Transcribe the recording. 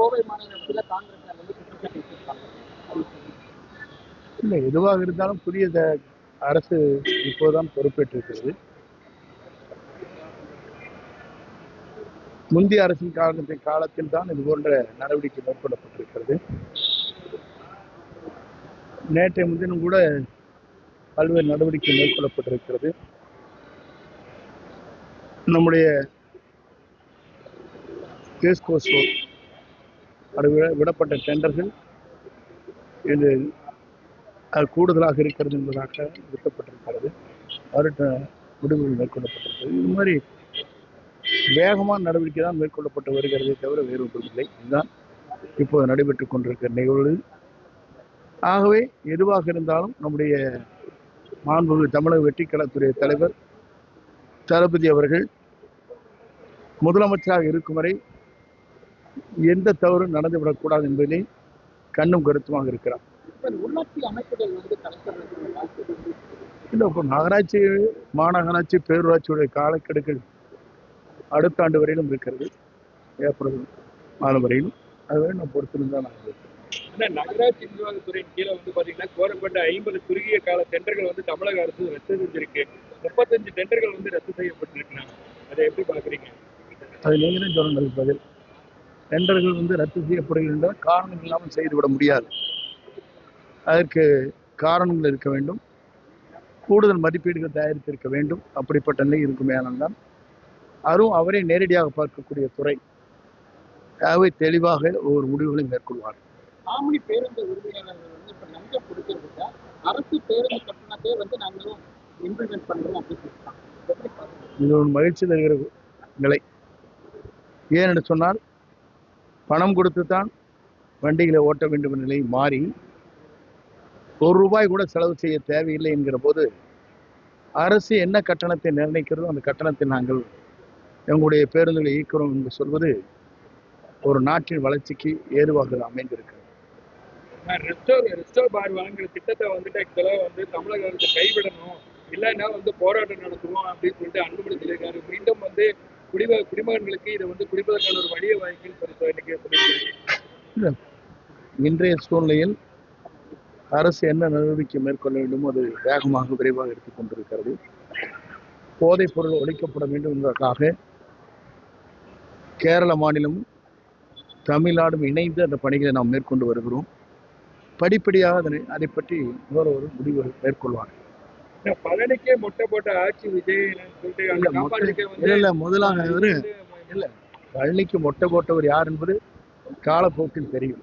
கோவை மாநகரத்துல காங்கிரஸ் வந்து குற்றச்சாட்டு வச்சிருக்காங்க. இல்லை, எதுவாக இருந்தாலும் புதிய அரசு இப்போதுதான் பொறுப்பேற்றிருக்கிறது. முந்தைய அரசின் காலத்தில் தான் இது போன்ற நடவடிக்கை மேற்கொள்ளப்பட்டிருக்கிறது. நேற்றைய முன்தினம் கூட பல்வேறு நடவடிக்கை மேற்கொள்ளப்பட்டிருக்கிறது. நம்முடைய விடப்பட்ட டெண்டர்கள் இது கூடுதலாக இருக்கிறது என்பதாக விடுக்கப்பட்டிருக்கிறது. அவர்கிட்ட முடிவுகள் மேற்கொள்ளப்பட்டிருக்கிறது. இது மாதிரி வேகமான நடவடிக்கை தான் மேற்கொள்ளப்பட்டு வருகிறதே தவிர வேறு ஒன்றும் இல்லை. இதுதான் இப்போது நடைபெற்றுக் கொண்டிருக்கிற நிகழ்வு. ஆகவே எதுவாக இருந்தாலும் நம்முடைய மாண்புமிகு தமிழக வெற்றிக்கழகத்துடைய தலைவர் தளபதி அவர்கள் முதலமைச்சராக இருக்கும் வரை எந்த தவறும் நடந்துவிடக்கூடாது என்பதிலே கண்ணும் கருத்துமாக இருக்கிறார். உள்ளாட்சி அமைப்புகள் இல்லை, இப்போ நகராட்சி, மாநகராட்சி, பேரூராட்சியுடைய காலக்கெடுக்கள் அடுத்த ஆண்டு வரையிலும் இருக்கிறது. ஏப்ரல் மாதம் வரையிலும் அதுவரை நம்ம பொறுத்திருந்தான் நகராட்சி நிர்வாகத்துறையின் கீழே பாத்தீங்கன்னா கோரப்பட்ட 50 குறுகிய கால டெண்டர்கள் தமிழக அரசு ரத்து செஞ்சிருக்கு. 35 டெண்டர்கள் ரத்து செய்யப்பட்டிருக்கிறாங்க. அதை எப்படி பாக்குறீங்க? அது நீங்களும் சொல்லுங்கள் பதில். டெண்டர்கள் ரத்து செய்யப்படுகின்ற காரணம் இல்லாமல் செய்துவிட முடியாது. அதற்கு காரணங்கள் இருக்க வேண்டும், கூடுதல் மதிப்பீடுகள் தயாரித்திருக்க வேண்டும். அப்படிப்பட்ட நிலை இருக்குமே ஆனால் அதுவும் அவரை நேரடியாக பார்க்கக்கூடிய துறை. ஆகவே தெளிவாக ஒவ்வொரு முடிவுகளை மேற்கொள்வார். ஆம்னி பேருந்து உரிமையாளர்கள் இப்ப லஞ்சம் கொடுக்கறதுக்கு அரசு பேருந்து கட்டணத்தை நாங்களும் இம்ப்ளிமெண்ட் பண்றோம் அப்படின்னு இது ஒரு மகிழ்ச்சி தருகிற நிலை. ஏனென்று சொன்னால் பணம் கொடுத்து தான் வண்டிகளை ஓட்ட வேண்டும் என்ற நிலை மாறி ₹1 கூட செலவு செய்ய தேவையில்லை என்கிற போது அரசு என்ன கட்டணத்தை நிர்ணயிக்கிறதோ அந்த கட்டணத்தை நாங்கள் எங்களுடைய பேருந்துகளை இயக்கிறோம் என்று சொல்வது ஒரு நாட்டின் வளர்ச்சிக்கு ஏதுவாக அமைந்திருக்கிறது. பார் வாங்குற திட்டத்தை தமிழக அரசு கைவிடணும், இல்லைன்னா போராட்டம் நடத்துவோம் அப்படின்னு சொல்லிட்டு அன்புமணி சொல்லியிருக்காரு. மீண்டும் குடிமகன்களுக்கு இதை குடிப்பதற்கான ஒரு வழியை வாய்ப்பு. இன்றைய சூழ்நிலையில் அரசு என்ன நடவடிக்கை மேற்கொள்ள வேண்டுமோ அது வேகமாக விரைவாக எடுத்துக் கொண்டிருக்கிறது. போதைப் பொருள் ஒழிக்கப்பட வேண்டும் என்பதற்காக கேரள மாநிலமும் தமிழ்நாடும் இணைந்து அந்த பணிகளை நாம் மேற்கொண்டு வருகிறோம். படிப்படியாக அதை பற்றி ஒரு முடிவு மேற்கொள்வாங்க. பழனிக்கே மொட்டை போட்ட ஆட்சி விஜய் முதலாக பழனிக்கு மொட்டை போட்டவர் யார் என்பது காலப்போக்கில் தெரியும்.